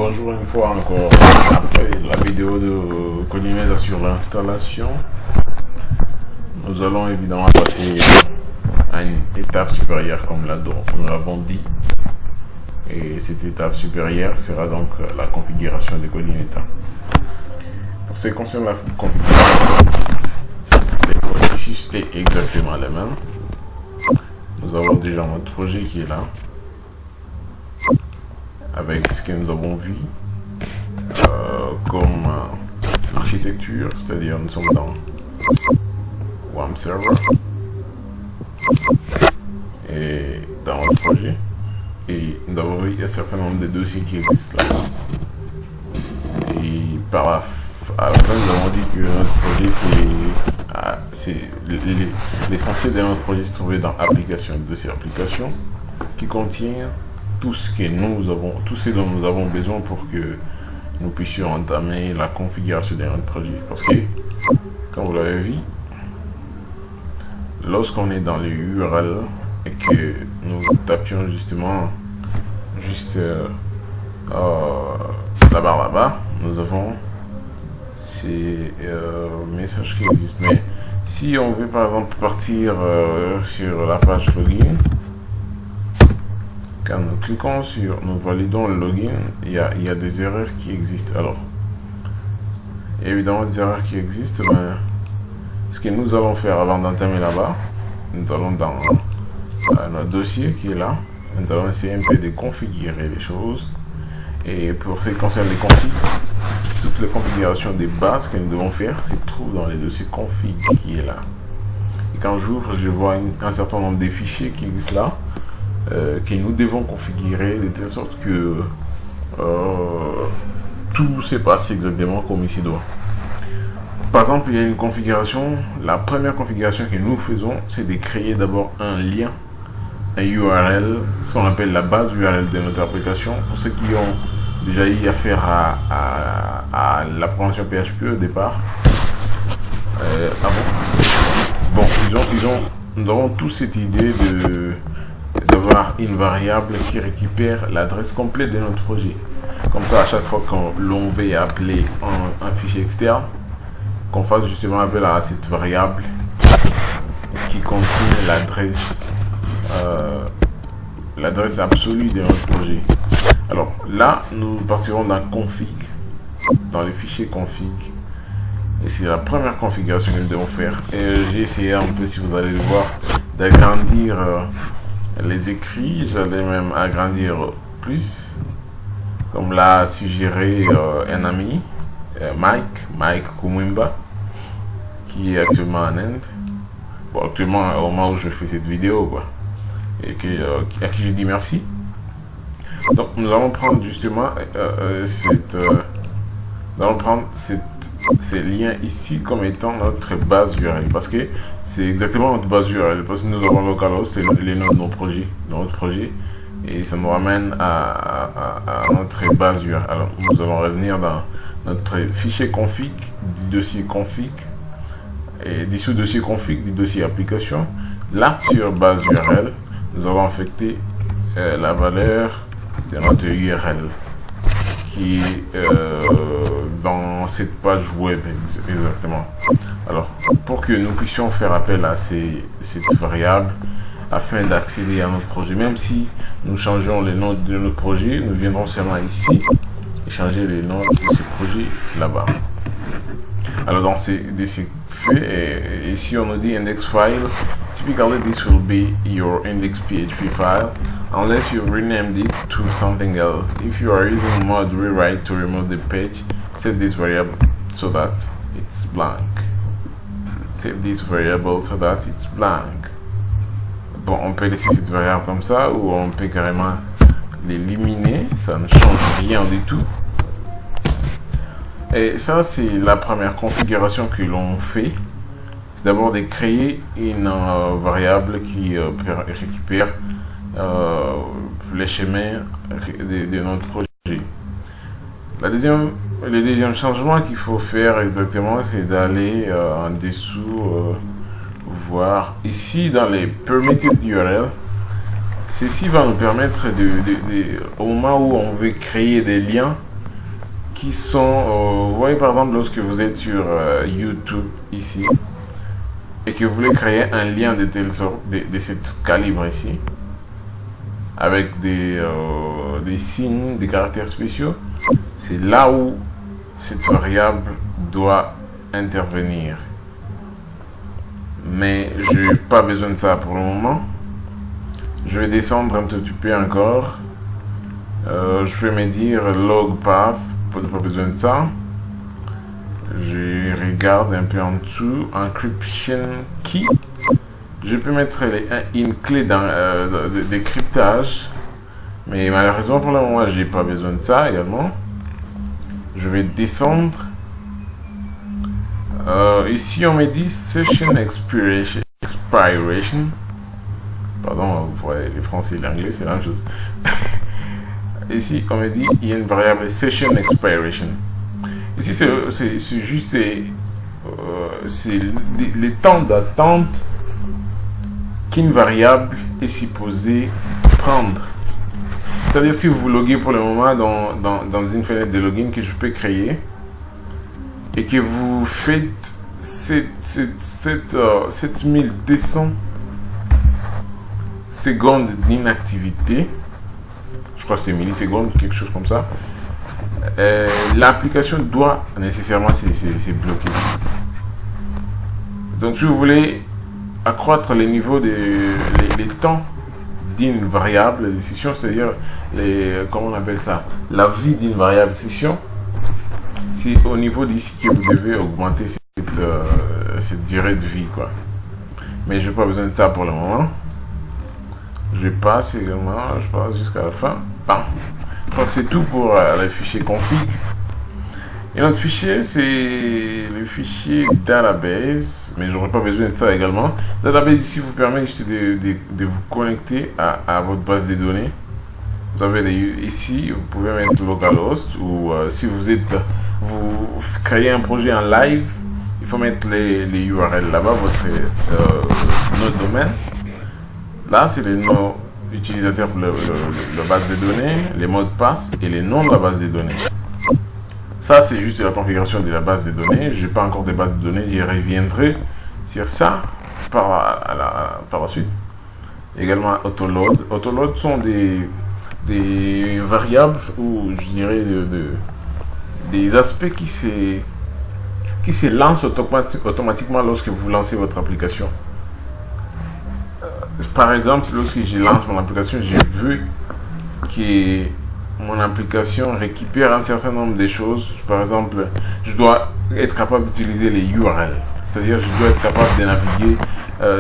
Bonjour une fois encore, après la vidéo de Colimeda sur l'installation, nous allons évidemment passer à une étape supérieure comme nous l'avons dit. Et cette étape supérieure sera donc la configuration de Colimeda. Pour ce qui concerne la configuration, le processus est exactement le même. Nous avons déjà notre projet qui est là, avec ce que nous avons vu comme architecture, c'est-à-dire nous sommes dans WAMP Server et dans notre projet, et nous avons vu un certain nombre de dossiers qui existent là. Et à la fin, nous avons dit que notre projet, l'essentiel de notre projet se trouvait dans application, dossier application, qui contient tout ce dont nous avons besoin pour que nous puissions entamer la configuration de notre projet. Parce que, comme vous l'avez vu, lorsqu'on est dans les URL et que nous tapions justement la barre là-bas, nous avons ces messages qui existent. Mais si on veut par exemple partir sur la page login, quand nous cliquons nous validons le login, il y a des erreurs qui existent. Alors, évidemment des erreurs qui existent, mais ce que nous allons faire avant d'entamer là-bas, nous allons dans notre dossier qui est là, nous allons essayer un peu de configurer les choses. Et pour ce qui concerne les configs, toutes les configurations des bases que nous devons faire se trouvent dans les dossiers config qui est là. Et quand j'ouvre, je vois un certain nombre de fichiers qui existent là, que nous devons configurer de telle sorte que tout se passe exactement comme ici doit. Par exemple, il y a une configuration, la première configuration que nous faisons, c'est de créer d'abord un lien, un URL, ce qu'on appelle la base URL de notre application. Pour ceux qui ont déjà eu affaire à la programmation PHP au départ, nous avons tous cette idée d'avoir une variable qui récupère l'adresse complète de notre projet. Comme ça, à chaque fois que l'on veut appeler un fichier externe, qu'on fasse justement appel à cette variable qui contient l'adresse absolue de notre projet. Alors là, nous partirons dans config, dans le fichier config, et c'est la première configuration que nous devons faire. Et j'ai essayé un peu, si vous allez le voir, d'agrandir les écrits. J'allais même agrandir plus, comme l'a suggéré un ami, Mike Kumwimba, qui est actuellement en Inde. Bon, actuellement au moment où je fais cette vidéo, quoi, et à qui je dis merci. Donc nous allons prendre justement ces liens ici comme étant notre base URL, parce que c'est exactement notre base URL, parce que nous avons localhost et les noms de notre projet, et ça nous ramène à notre base URL. Alors nous allons revenir dans notre fichier config du dossier config, et dessous dossier config du dossier application. Là sur base URL, nous allons affecter la valeur de notre URL qui est dans cette page web exactement. Alors, pour que nous puissions faire appel à cette variable afin d'accéder à notre projet, même si nous changeons les noms de notre projet, nous viendrons seulement ici et changer les noms de ce projet là-bas. Alors, dans ces faits, ici on nous dit index file. Typically, this will be your index.php file, unless you've renamed it to something else. If you are using mod rewrite to remove the page, set this variable so that it's blank. Set this variable so that it's blank. Bon, on peut laisser cette variable comme ça, ou on peut carrément l'éliminer, ça ne change rien du tout. Et ça, c'est la première configuration que l'on fait. C'est d'abord de créer une variable qui récupère les chemins de notre projet. Le deuxième changement qu'il faut faire exactement, c'est d'aller en dessous, voir ici dans les permitted URL. Ceci va nous permettre au moment où on veut créer des liens qui sont, vous voyez par exemple lorsque vous êtes sur YouTube ici et que vous voulez créer un lien de telle sorte, de ce calibre ici, avec des signes, des caractères spéciaux, c'est là où cette variable doit intervenir. Mais je n'ai pas besoin de ça pour le moment. Je vais descendre un petit peu encore. Je peux me dire log path, pas besoin de ça. Je regarde un peu en dessous, encryption key. Je peux mettre une clé de cryptage, mais malheureusement pour le moment j'ai pas besoin de ça également. Je vais descendre. Ici on me dit session expiration. Pardon, vous voyez, les français et l'anglais c'est la même chose. Ici on me dit il y a une variable session expiration. Ici c'est juste les temps d'attente qu'une variable est supposée prendre. C'est-à-dire si vous vous loguez pour le moment dans une fenêtre de login que je peux créer et que vous faites 7200 secondes d'inactivité, je crois que c'est millisecondes, quelque chose comme ça, l'application doit nécessairement se bloquer. Donc si vous voulez accroître les niveaux les temps d'une variable de session, c'est-à-dire comment on appelle ça, la vie d'une variable session, c'est au niveau d'ici que vous devez augmenter cette durée de vie, quoi. Mais je n'ai pas besoin de ça pour le moment. Je passe également, je passe jusqu'à la fin. Bam. Je crois que c'est tout pour le fichier config. Et notre fichier, c'est le fichier database, mais j'aurais pas besoin de ça également. Database ici vous permet juste de vous connecter à votre base de données. Vous avez ici, vous pouvez mettre localhost ou si vous créez un projet en live, il faut mettre les URL là-bas, votre nom de domaine. Là, c'est les noms utilisateurs pour la base de données, les mots de passe et les noms de la base de données. Ça, c'est juste la configuration de la base de données. Je n'ai pas encore de base de données. J'y reviendrai sur ça par la suite. Également, autoload. Autoload sont des variables ou je dirais des aspects qui se lancent automatiquement lorsque vous lancez votre application. Par exemple, lorsque je lance mon application, je veux que mon application récupère un certain nombre de choses. Par exemple, je dois être capable d'utiliser les URL. C'est-à-dire, je dois être capable de naviguer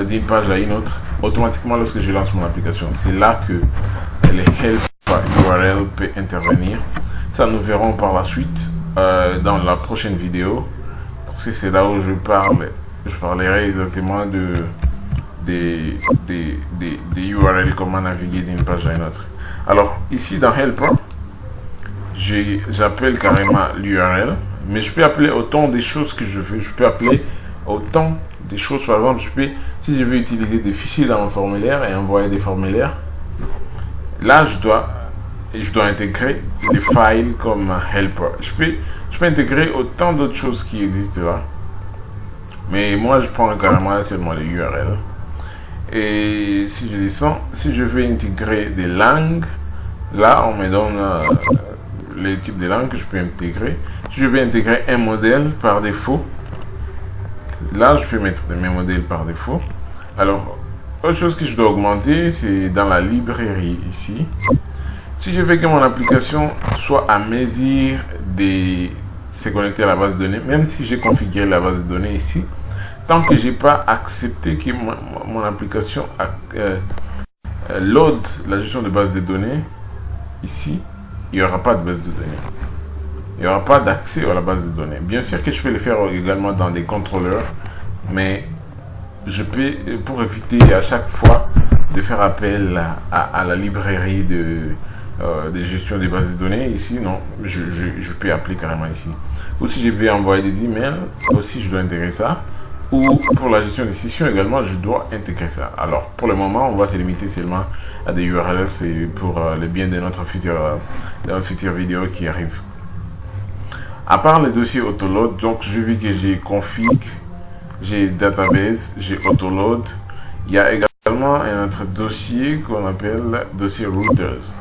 d'une page à une autre automatiquement lorsque je lance mon application. C'est là que les help URL peut intervenir. Ça, nous verrons par la suite dans la prochaine vidéo. Parce que c'est là où je parlerai exactement des URL, comment naviguer d'une page à une autre. Alors, ici dans Helper, j'appelle carrément l'URL, mais je peux appeler autant des choses que je veux. Je peux appeler autant des choses, par exemple, si je veux utiliser des fichiers dans mon formulaire et envoyer des formulaires, là, je dois intégrer les files comme Helper. Je peux intégrer autant d'autres choses qui existent là, mais moi, je prends carrément seulement les URL. Et si je descends, si je veux intégrer des langues, là on me donne les types de langues que je peux intégrer. Si je veux intégrer un modèle par défaut, là je peux mettre mes modèles par défaut. Alors, autre chose que je dois augmenter, c'est dans la librairie ici. Si je veux que mon application soit à mesure de se connecter à la base de données, même si j'ai configuré la base de données ici, tant que j'ai pas accepté que mon application load la gestion de base de données, ici, il n'y aura pas de base de données. Il n'y aura pas d'accès à la base de données. Bien sûr que je peux le faire également dans des contrôleurs, mais je peux, pour éviter à chaque fois de faire appel à la librairie de gestion des bases de données, ici, non, je peux appeler carrément ici. Ou si je vais envoyer des emails, aussi je dois intégrer ça. Ou pour la gestion des sessions également, je dois intégrer ça. Alors, pour le moment, on va se limiter seulement à des URL. C'est pour le bien de notre future vidéo qui arrive. À part les dossiers autoload, donc je vis que j'ai config, j'ai database, j'ai autoload. Il y a également un autre dossier qu'on appelle dossier routers.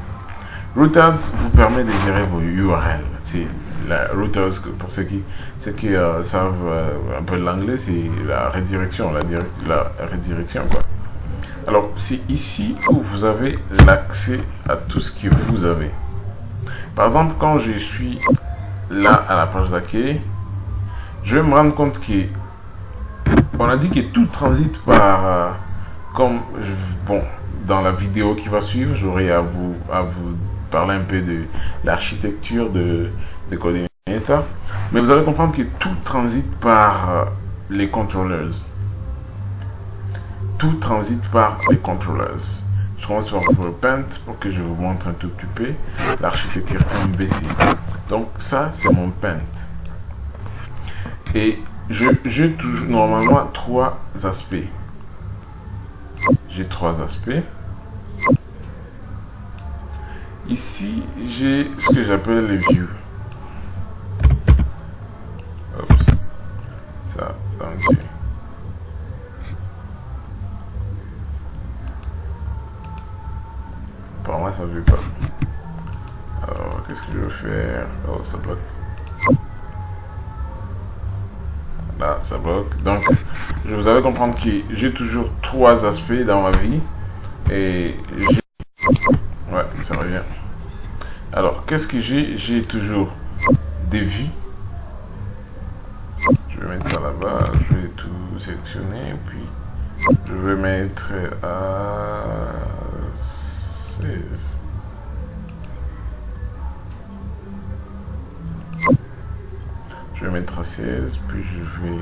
Routers vous permet de gérer vos URL. C'est la routers, pour ceux qui savent un peu l'anglais, c'est la redirection, la redirection quoi. Alors c'est ici où vous avez l'accès à tout ce que vous avez. Par exemple, quand je suis là à la page d'accueil, je vais me rendre compte que on a dit que tout transite par dans la vidéo qui va suivre, j'aurai à vous parler un peu de l'architecture de Coordinator, mais vous allez comprendre que tout transite par les controllers. Tout transite par les controllers. Je commence par Paint pour que je vous montre un tout petit peu l'architecture MVC. Donc ça, c'est mon Paint. Et j'ai toujours normalement trois aspects. J'ai trois aspects. Ici, j'ai ce que j'appelle les views. Oups. Ça me tue. Pour moi, ça ne veut pas. Alors, qu'est-ce que je veux faire? Oh, ça bloque. Là, ça bloque. Donc, je vous avais comprendre que j'ai toujours trois aspects dans ma vie. Et j'ai... Ouais, ça revient. Alors, qu'est-ce que j'ai? J'ai toujours des vues. Je vais mettre ça là-bas. Je vais tout sélectionner. Puis, je vais mettre à 16. Je vais mettre à 16. Puis, je vais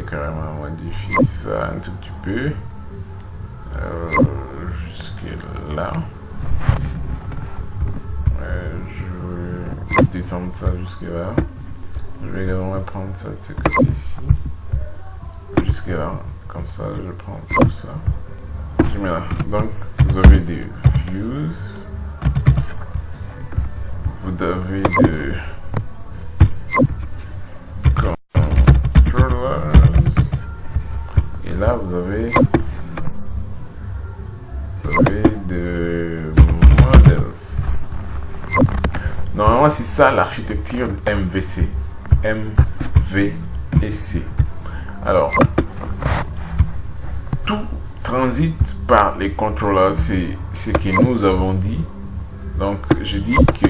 carrément modifier ça un tout petit peu. Jusque là. Je vais descendre ça jusque là. Je vais également prendre ça de ce côté-ci. Jusque là. Comme ça, je prends tout ça. Je mets là. Donc, vous avez des views. Vous avez des controllers. Et là, vous avez de models. Normalement, c'est ça l'architecture MVC. MVC. Alors, tout transite par les contrôleurs. C'est ce que nous avons dit. Donc, je dis que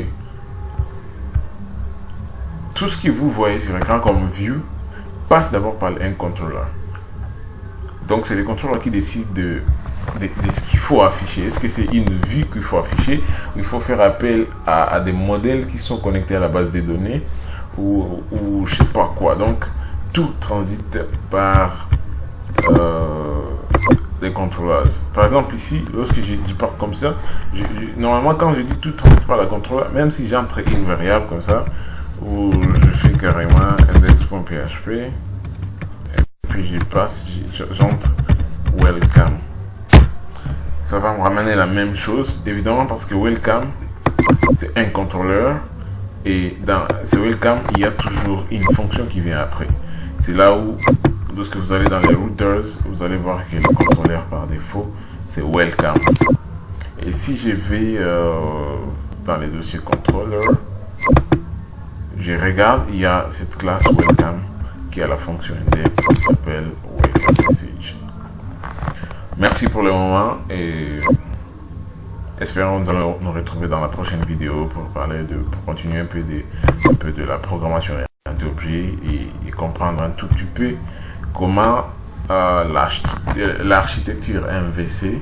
tout ce que vous voyez sur l'écran comme view passe d'abord par un contrôleur. Donc, c'est les contrôleurs qui décident de ce qu'il faut afficher. Est-ce que c'est une vue qu'il faut afficher? Il faut faire appel à des modèles qui sont connectés à la base des données ou je sais pas quoi. Donc, tout transite par les contrôleurs. Par exemple, ici, lorsque je dis pas comme ça, normalement, quand je dis tout transite par la contrôleur, même si j'entre une variable comme ça, ou je fais carrément index.php, et puis je passe, j'entre welcome. Ça va me ramener la même chose, évidemment, parce que welcome, c'est un contrôleur. Et dans ce welcome, il y a toujours une fonction qui vient après. C'est là où, lorsque vous allez dans les routers, vous allez voir que le contrôleur par défaut, c'est welcome. Et si je vais dans les dossiers controller, je regarde, il y a cette classe welcome qui a la fonction index qui s'appelle welcome message. Merci pour le moment et espérons nous allons nous retrouver dans la prochaine vidéo pour continuer un peu de la programmation orientée objet et comprendre un tout petit peu comment l'architecture MVC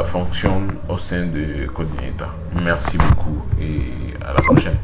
fonctionne au sein de Coordinator. Merci beaucoup et à la prochaine.